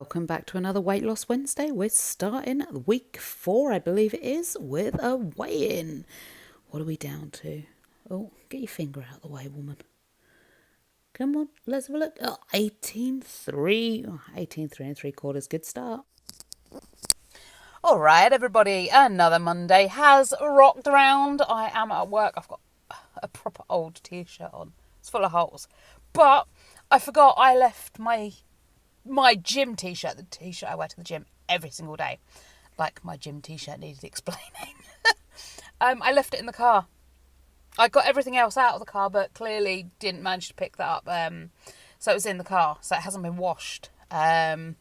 Welcome back to another Weight Loss Wednesday. We're starting week 4, I believe it is, with a weigh-in. What are we down to? Oh, get your finger out of the way, woman. Come on, let's have a look. Oh, 18.3. Oh, 18.3 and 3/4. Good start. All right, everybody. Another Monday has rocked around. I am at work. I've got a proper old t-shirt on. It's full of holes. But I forgot I left my gym t-shirt, the t-shirt I wear to the gym every single day. Like my gym t-shirt needed explaining. I left it in the car. I got everything else out of the car, but clearly didn't manage to pick that up. So it was in the car, so it hasn't been washed. So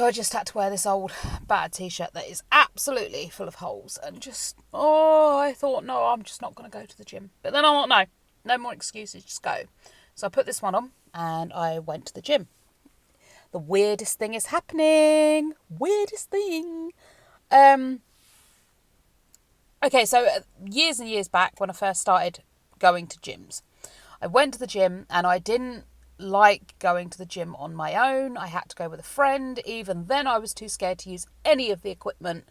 I just had to wear this old battered t-shirt that is absolutely full of holes. And I thought, no, I'm just not going to go to the gym. But then I thought, no more excuses, just go. So I put this one on and I went to the gym. The weirdest thing is happening. Weirdest thing. Okay, so years and years back when I first started going to gyms, I went to the gym and I didn't like going to the gym on my own. I had to go with a friend. Even then I was too scared to use any of the equipment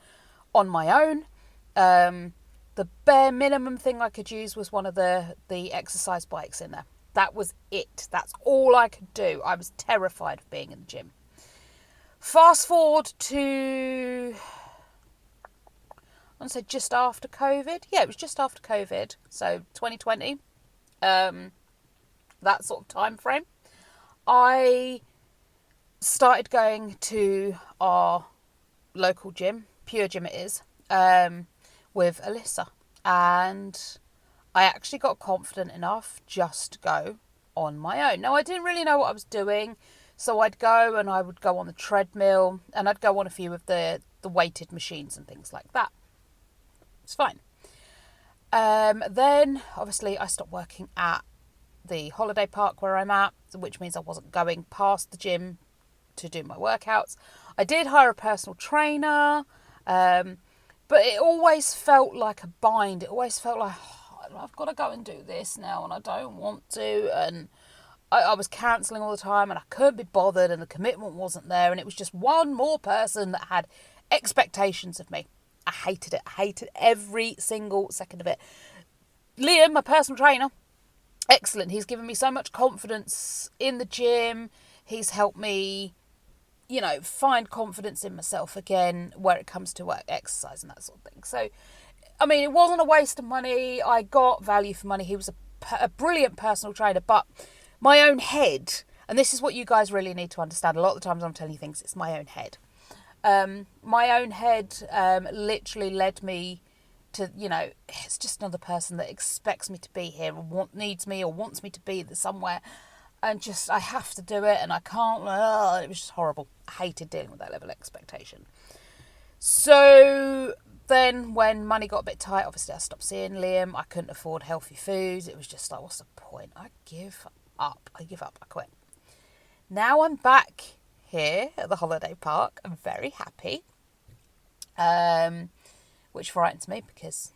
on my own. The bare minimum thing I could use was one of the exercise bikes in there. That was it. That's all I could do. I was terrified of being in the gym. Fast forward to, I want to say just after COVID. Yeah, it was just after COVID. So 2020, that sort of time frame. I started going to our local gym, Pure Gym it is, with Alyssa. And I actually got confident enough just to go on my own. Now, I didn't really know what I was doing, so I'd go and I would go on the treadmill and I'd go on a few of the weighted machines and things like that. It's fine. Then, obviously, I stopped working at the holiday park where I'm at, which means I wasn't going past the gym to do my workouts. I did hire a personal trainer, but it always felt like a bind. It always felt like, I've got to go and do this now and I don't want to, and I was cancelling all the time and I couldn't be bothered and the commitment wasn't there, and it was just one more person that had expectations of me. I hated it. I hated every single second of it. Liam, my personal trainer, excellent. He's given me so much confidence in the gym. He's helped me, find confidence in myself again where it comes to work, exercise and that sort of thing. So I mean, it wasn't a waste of money. I got value for money. He was a brilliant personal trainer, but my own head, and this is what you guys really need to understand. A lot of the times I'm telling you things, it's my own head. My own head literally led me to, it's just another person that expects me to be here or needs me or wants me to be there somewhere. And I have to do it and I can't. It was just horrible. I hated dealing with that level of expectation. So then when money got a bit tight, obviously I stopped seeing Liam. I couldn't afford healthy foods. It was just like, what's the point? I give up. I quit. Now I'm back here at the holiday park. I'm very happy, which frightens me because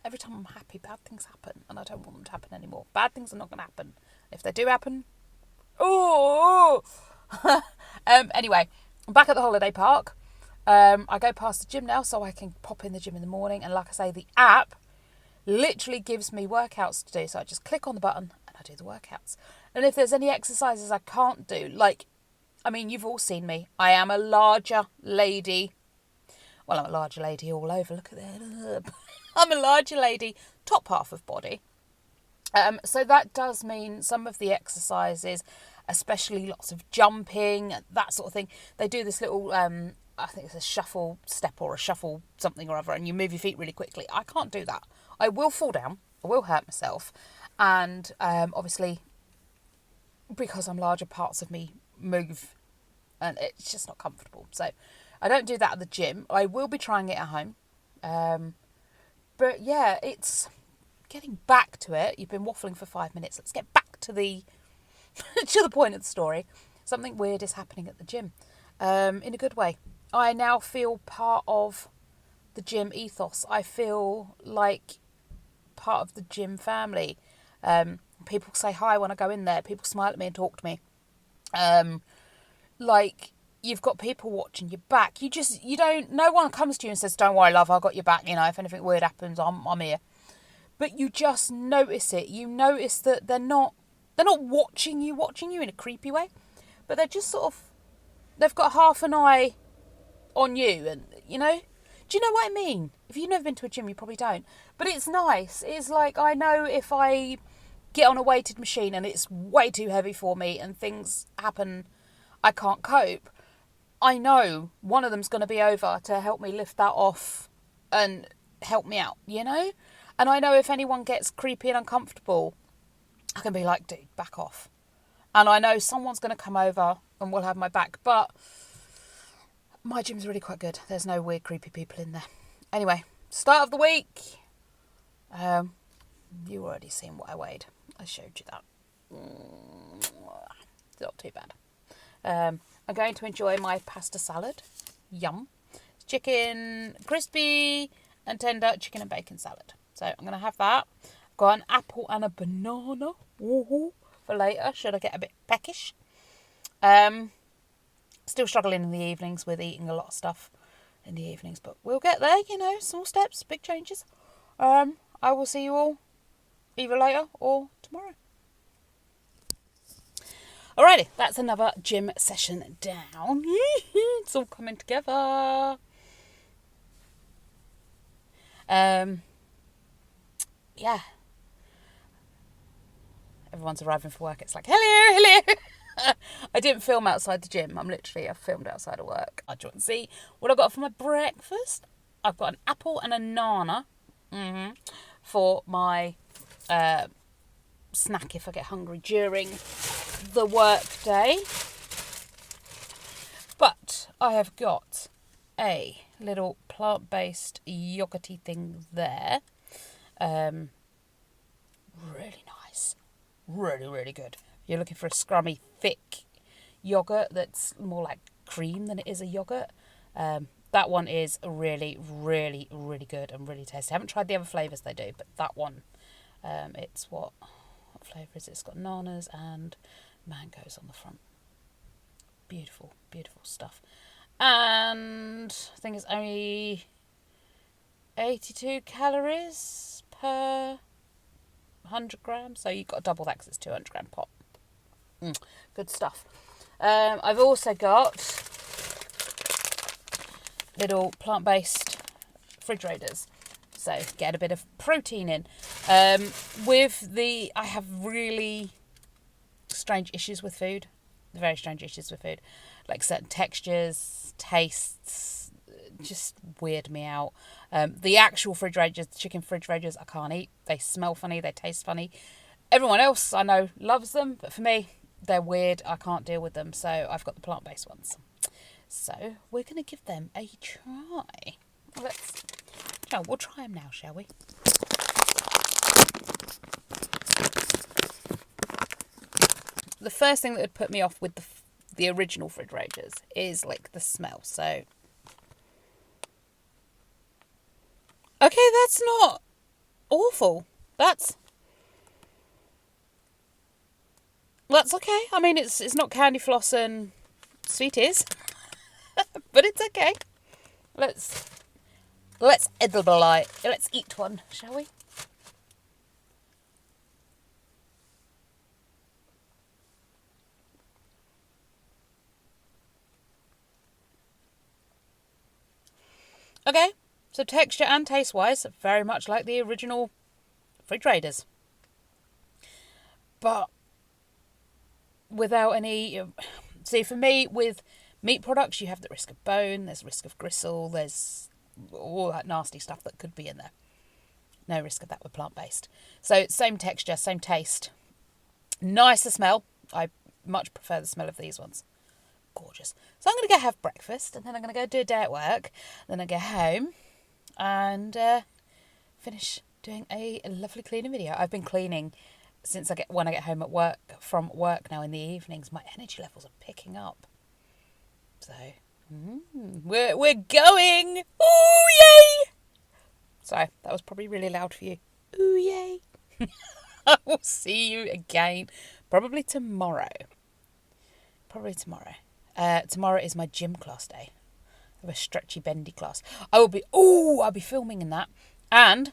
every time I'm happy, bad things happen, and I don't want them to happen anymore. Bad things are not going to happen. If they do happen, anyway, I'm back at the holiday park. I go past the gym now so I can pop in the gym in the morning, and like I say, the app literally gives me workouts to do, so I just click on the button and I do the workouts. And if there's any exercises I can't do, you've all seen me, I am a larger lady. Well, I'm a larger lady all over, look at that. I'm a larger lady, top half of body. So that does mean some of the exercises, especially lots of jumping, that sort of thing, they do this little I think it's a shuffle step or a shuffle something or other, and you move your feet really quickly. I can't do that. I will fall down. I will hurt myself. And obviously, because I'm larger, parts of me move and it's just not comfortable. So I don't do that at the gym. I will be trying it at home. But yeah, it's getting back to it. You've been waffling for 5 minutes. Let's get back to the to the point of the story. Something weird is happening at the gym, in a good way. I now feel part of the gym ethos. I feel like part of the gym family. People say hi when I go in there. People smile at me and talk to me. like, you've got people watching your back. No one comes to you and says, don't worry, love, I've got your back. You know, if anything weird happens, I'm here. But you just notice it. You notice that they're not watching you in a creepy way, but they're just sort of, they've got half an eye on you, and you know, do you know what I mean? If you've never been to a gym, you probably don't, but it's nice. It's like, I know if I get on a weighted machine and it's way too heavy for me and things happen, I can't cope, I know one of them's going to be over to help me lift that off and help me out, you know? And I know if anyone gets creepy and uncomfortable, I can be like, dude, back off. And I know someone's going to come over and will have my back. But my gym's really quite good. There's no weird, creepy people in there. Anyway, start of the week. You already seen what I weighed. I showed you that. Not too bad. I'm going to enjoy my pasta salad. Yum. Chicken, crispy and tender chicken and bacon salad. So I'm going to have that. I've got an apple and a banana. Woohoo. For later, should I get a bit peckish. Still struggling in the evenings with eating a lot of stuff in the evenings, but we'll get there, you know, small steps, big changes. I will see you all either later or tomorrow. Alrighty, that's another gym session down. It's all coming together. Yeah. Everyone's arriving for work. It's like, hello. I didn't film outside the gym. I filmed outside of work. Do you want to see what I got for my breakfast? I've got an apple and a nana for my snack if I get hungry during the work day. But I have got a little plant-based yogurty thing there. Really nice. Really, really good. If you're looking for a scrummy, thick yogurt that's more like cream than it is a yogurt, that one is really, really, really good and really tasty. I haven't tried the other flavours they do, but that one, it's what flavour is it? It's got nanas and mangoes on the front. Beautiful, beautiful stuff. And I think it's only 82 calories per 100 grams. So you've got to double that because it's 200 gram pot. Good stuff. I've also got little plant-based refrigerators. So get a bit of protein in. I have really strange issues with food. Very strange issues with food. Like certain textures, tastes, just weird me out. The actual refrigerators, the chicken refrigerators, I can't eat. They smell funny, they taste funny. Everyone else I know loves them, but for me, they're weird. I can't deal with them, so I've got the plant-based ones. So we're going to give them a try. We'll try them now, shall we? The first thing that would put me off with the original refrigerators is like the smell. So, okay, that's not awful. That's okay. I mean, it's not candy floss and sweet is, but it's okay. Let's edible-ite. Let's eat one, shall we? Okay, so texture and taste-wise, very much like the original refrigerators. But without any... See, for me, with meat products, you have the risk of bone, there's risk of gristle, there's all that nasty stuff that could be in there. No risk of that with plant-based. So, same texture, same taste. Nicer smell. I much prefer the smell of these ones. Gorgeous. So I'm going to go have breakfast, and then I'm going to go do a day at work. Then I go home and finish doing a lovely cleaning video. I've been cleaning since when I get home from work now in the evenings. My energy levels are picking up. So we're going. Ooh yay! Sorry, that was probably really loud for you. Ooh yay! I will see you again probably tomorrow. Tomorrow is my gym class day. I have a stretchy bendy class. I'll be filming in that. And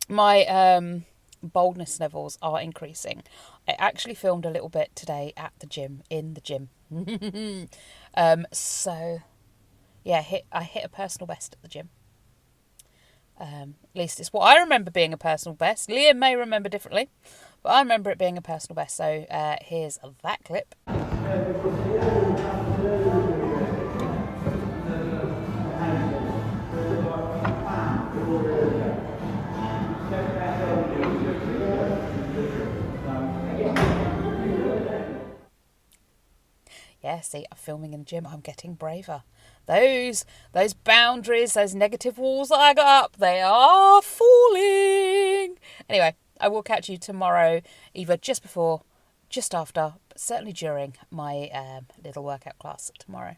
my boldness levels are increasing. I actually filmed a little bit today at the gym, in the gym. So yeah, I hit a personal best at the gym. At least it's what I remember being a personal best. Liam may remember differently, but I remember it being a personal best. So here's that clip. Yeah, see, I'm filming in the gym. I'm getting braver. Those boundaries, those negative walls that I got up, they are falling. Anyway, I will catch you tomorrow, either just before, just after, but certainly during my little workout class tomorrow.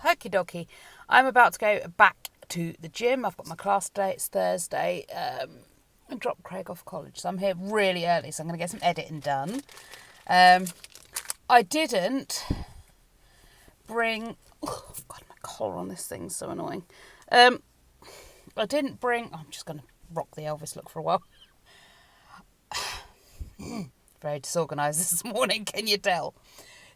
Okie dokie. I'm about to go back to the gym. I've got my class today. It's Thursday. I dropped Craig off college, so I'm here really early, so I'm going to get some editing done. I didn't bring... Oh, God, my collar on this thing's so annoying. I didn't bring... I'm just going to rock the Elvis look for a while. Very disorganised this morning, can you tell?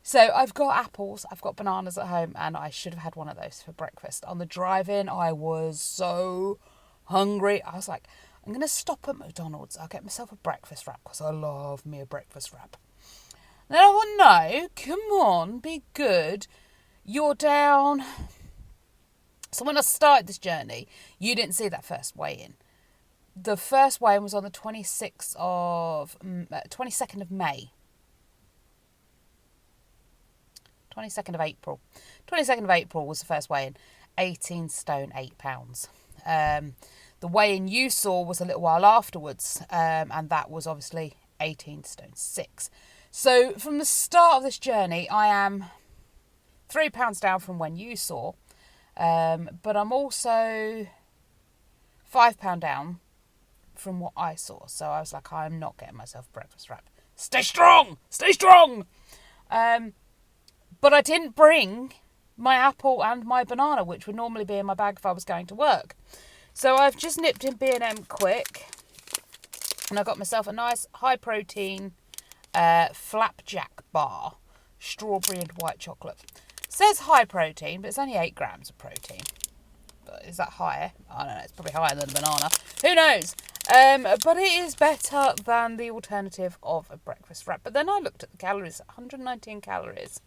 So I've got apples, I've got bananas at home, and I should have had one of those for breakfast. On the drive-in, I was so hungry. I was like, I'm going to stop at McDonald's. I'll get myself a breakfast wrap because I love me a breakfast wrap. Then I thought, no, come on, be good. You're down. So when I started this journey, you didn't see that first weigh-in. The first weigh-in was on the 22nd of May. 22nd of April. 22nd of April was the first weigh-in. 18 stone, 8 pounds. The weigh-in you saw was a little while afterwards, and that was obviously 18 stone, 6. So from the start of this journey, I am 3 pounds down from when you saw, but I'm also £5 down from what I saw. So I was like, I'm not getting myself a breakfast wrap. Stay strong! Stay strong! But I didn't bring my apple and my banana, which would normally be in my bag if I was going to work. So I've just nipped in B&M quick, and I got myself a nice high-protein flapjack bar, strawberry and white chocolate. It says high protein, but it's only 8 grams of protein. But is that higher? I don't know, it's probably higher than a banana. Who knows? But it is better than the alternative of a breakfast wrap. But then I looked at the calories, 119 calories.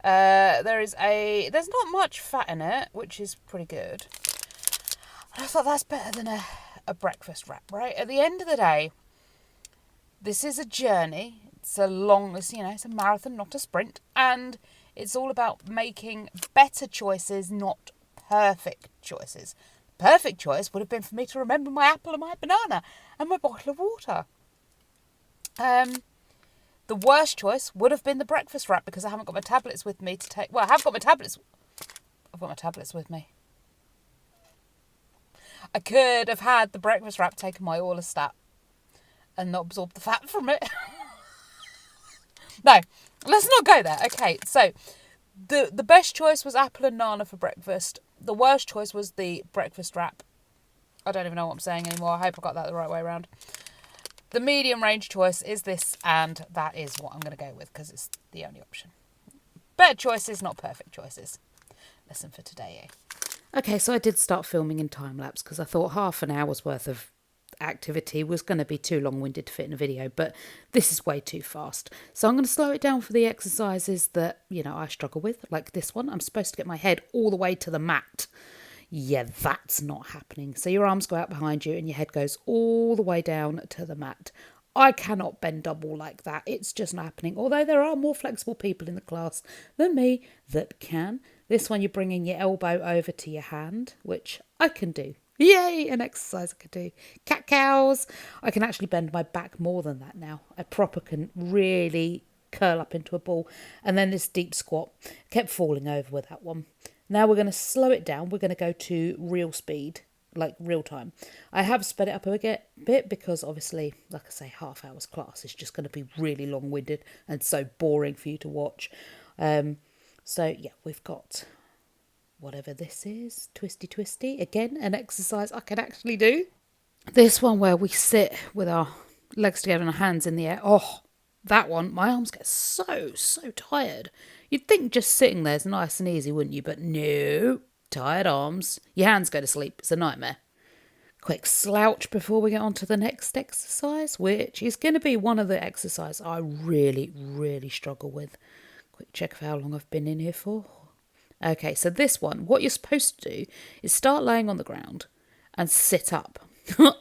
There's not much fat in it, which is pretty good. I thought that's better than a breakfast wrap, right? At the end of the day, this is a journey. It's a it's a marathon, not a sprint. And it's all about making better choices, not perfect choices. Perfect choice would have been for me to remember my apple and my banana and my bottle of water. The worst choice would have been the breakfast wrap because I haven't got my tablets with me to take... Well, I have got my tablets. I've got my tablets with me. I could have had the breakfast wrap, taken my Orlistat and not absorb the fat from it. No, let's not go there. Okay, so the best choice was apple and nana for breakfast. The worst choice was the breakfast wrap. I don't even know what I'm saying anymore. I hope I got that the right way around. The medium range choice is this, and that is what I'm going to go with because it's the only option. Better choices, not perfect choices. Lesson for today, eh? Okay, so I did start filming in time-lapse because I thought half an hour's worth of activity was going to be too long-winded to fit in a video, but this is way too fast. So I'm going to slow it down for the exercises that, I struggle with, like this one. I'm supposed to get my head all the way to the mat. Yeah, that's not happening. So your arms go out behind you and your head goes all the way down to the mat. I cannot bend double like that. It's just not happening. Although there are more flexible people in the class than me that can. This one, you're bringing your elbow over to your hand, which I can do. Yay, an exercise I can do. Cat cows. I can actually bend my back more than that now. I proper can really curl up into a ball. And then this deep squat. Kept falling over with that one. Now we're going to slow it down. We're going to go to real speed. like real time. I have sped it up a bit because obviously, like I say, half hour's class is just going to be really long-winded and so boring for you to watch. So yeah, we've got whatever this is, twisty twisty, again an exercise I can actually do. This one where we sit with our legs together and our hands in the air. Oh, that one, my arms get so tired. You'd think just sitting there's nice and easy, wouldn't you? But no, tired arms. Your hands go to sleep. It's a nightmare. Quick slouch before we get on to the next exercise, which is going to be one of the exercises I really struggle with. Quick check of how long I've been in here for. Okay, so this one, what you're supposed to do is start laying on the ground and sit up.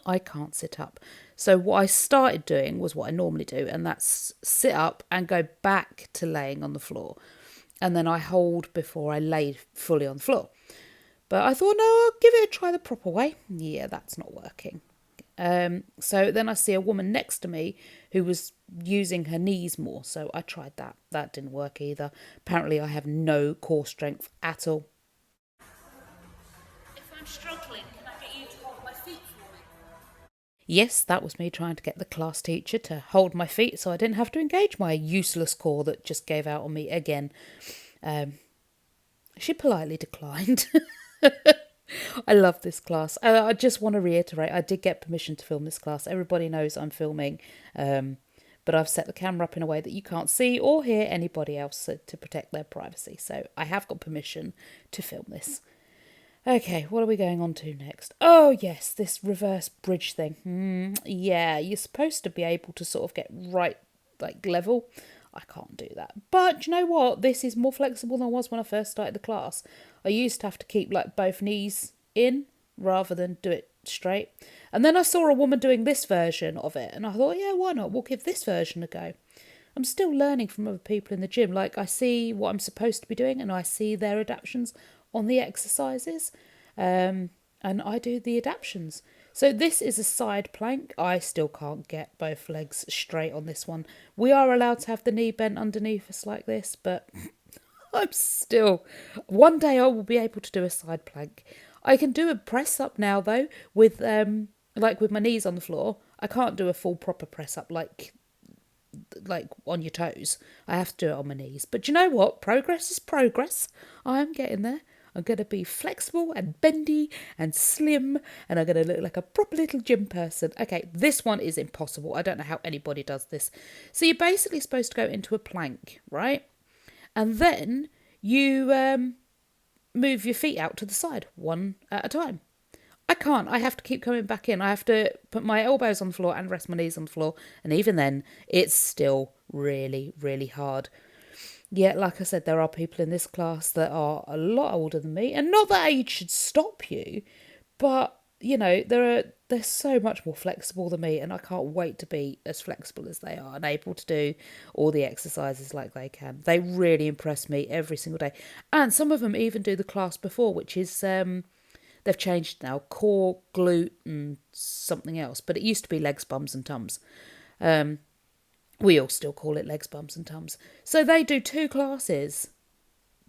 I can't sit up. So what I started doing was what I normally do, and that's sit up and go back to laying on the floor. And then I hold before I lay fully on the floor. But I thought, no, I'll give it a try the proper way. Yeah, that's not working. So then I see a woman next to me who was using her knees more. So I tried that. That didn't work either. Apparently I have no core strength at all. If I'm struggling, can I get you to hold my feet for me? Yes, that was me trying to get the class teacher to hold my feet so I didn't have to engage my useless core that just gave out on me again. She politely declined. I love this class. I just want to reiterate, I did get permission to film this class. Everybody knows I'm filming, but I've set the camera up in a way that you can't see or hear anybody else to protect their privacy. So I have got permission to film this. Okay, what are we going on to next? Oh, yes, this reverse bridge thing. Yeah, you're supposed to be able to sort of get right, like, level. I can't do that. But you know what? This is more flexible than I was when I first started the class. I used to have to keep, like, both knees in rather than do it straight. And then I saw a woman doing this version of it, and I thought, yeah, why not? We'll give this version a go. I'm still learning from other people in the gym. Like, I see what I'm supposed to be doing, and I see their adaptations on the exercises, and I do the adaptations. So this is a side plank. I still can't get both legs straight on this one. We are allowed to have the knee bent underneath us like this, but I'm still... One day I will be able to do a side plank. I can do a press up now, though, with like with my knees on the floor. I can't do a full proper press up like on your toes. I have to do it on my knees. But you know what? Progress is progress. I am getting there. I'm going to be flexible and bendy and slim, and I'm going to look like a proper little gym person. Okay, this one is impossible. I don't know how anybody does this. So you're basically supposed to go into a plank, right? And then you move your feet out to the side, one at a time. I can't. I have to keep coming back in. I have to put my elbows on the floor and rest my knees on the floor. And even then, it's still really hard. Yet, like I said, there are people in this class that are a lot older than me. And not that age should stop you, but, you know, they're so much more flexible than me. And I can't wait to be as flexible as they are and able to do all the exercises like they can. They really impress me every single day. And some of them even do the class before, which is... they've changed now, core, glute and something else. But it used to be legs, bums and tums. We all still call it legs, bums and tums. So they do 2 classes,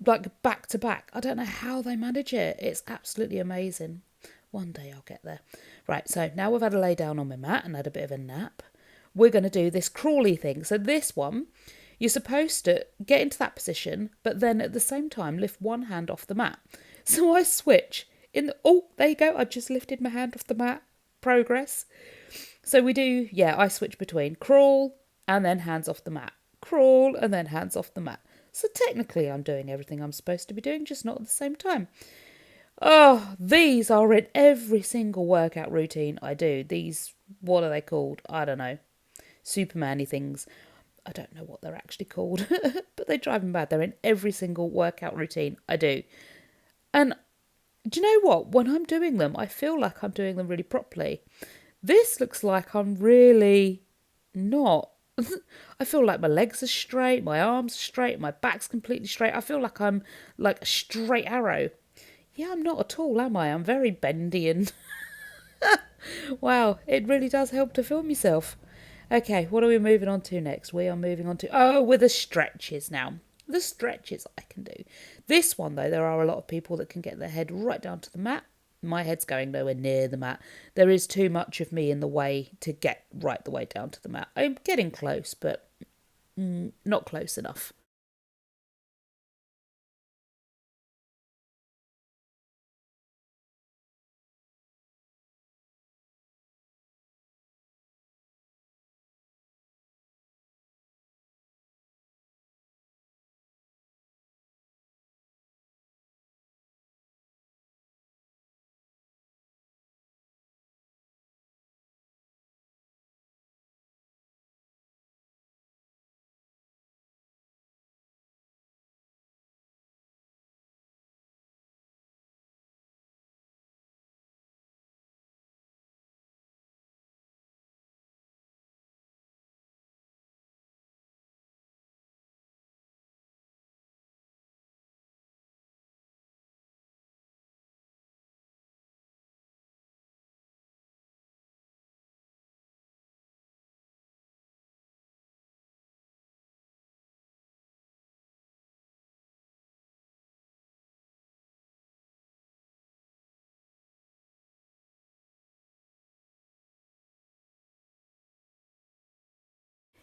like back to back. I don't know how they manage it. It's absolutely amazing. One day I'll get there. Right, so now we've had to lay down on my mat and had a bit of a nap. We're going to do this crawly thing. So this one, you're supposed to get into that position, but then at the same time lift one hand off the mat. So I switch. Oh, there you go. I just lifted my hand off the mat. Progress. So we do, I switch between crawl and then hands off the mat. Crawl and then hands off the mat. So technically I'm doing everything I'm supposed to be doing, just not at the same time. Oh, these are in every single workout routine I do. These, what are they called? I don't know. Superman-y things. I don't know what they're actually called, but they drive me mad. They're in every single workout routine I do. And do you know what? When I'm doing them, I feel like I'm doing them really properly. This looks like I'm really not. I feel like my legs are straight, my arms are straight, my back's completely straight. I feel like I'm like a straight arrow. Yeah, I'm not at all, am I? I'm very bendy and... Wow, it really does help to film yourself. Okay, what are we moving on to next? We are moving on to... with the stretches now. The stretches I can do. This one, though, there are a lot of people that can get their head right down to the mat. my head's going nowhere near the mat. There is too much of me in the way to get right the way down to the mat. I'm getting close, but not close enough.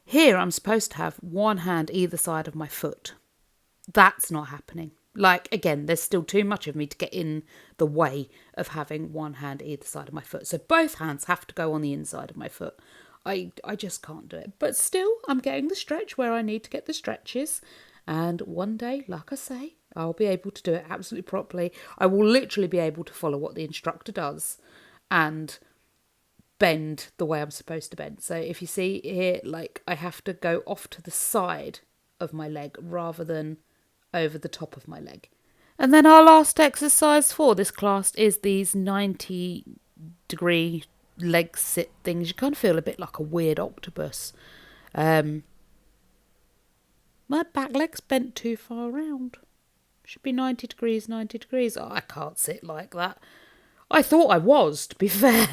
Here I'm supposed to have one hand either side of my foot. That's not happening. Like, again, there's still too much of me to get in the way of having one hand either side of my foot. So both hands have to go on the inside of my foot. I just can't do it. But still, I'm getting the stretch where I need to get the stretches. And one day, like I say, I'll be able to do it absolutely properly. I will literally be able to follow what the instructor does and bend the way I'm supposed to bend. So if you see here, like, I have to go off to the side of my leg rather than over the top of my leg. And then our last exercise for this class is these 90-degree leg sit things. You kind of feel a bit like a weird octopus. My back leg's bent too far around. Should be 90 degrees, 90 degrees. Oh, I can't sit like that. I thought I was, to be fair.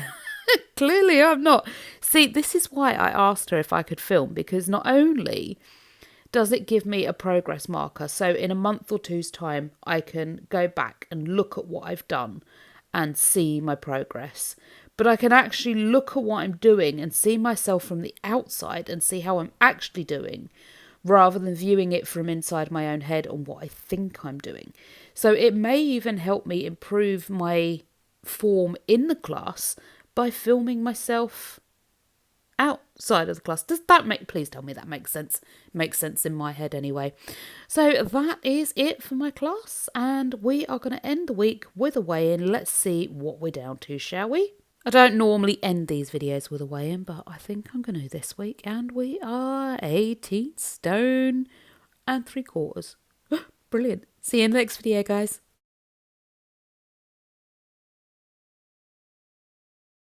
Clearly I'm not. See, this is why I asked her if I could film, because not only does it give me a progress marker, so in a month or two's time I can go back and look at what I've done and see my progress, but I can actually look at what I'm doing and see myself from the outside and see how I'm actually doing, rather than viewing it from inside my own head on what I think I'm doing. So it may even help me improve my form in the class by filming myself outside of the class. Does that make, please tell me that makes sense. Makes sense in my head anyway. So that is it for my class, and we are going to end the week with a weigh-in. Let's see what we're down to, shall we? I don't normally end these videos with a weigh-in, but I think I'm going to this week, and we are 18 stone and 3/4. Brilliant. See you in the next video, guys.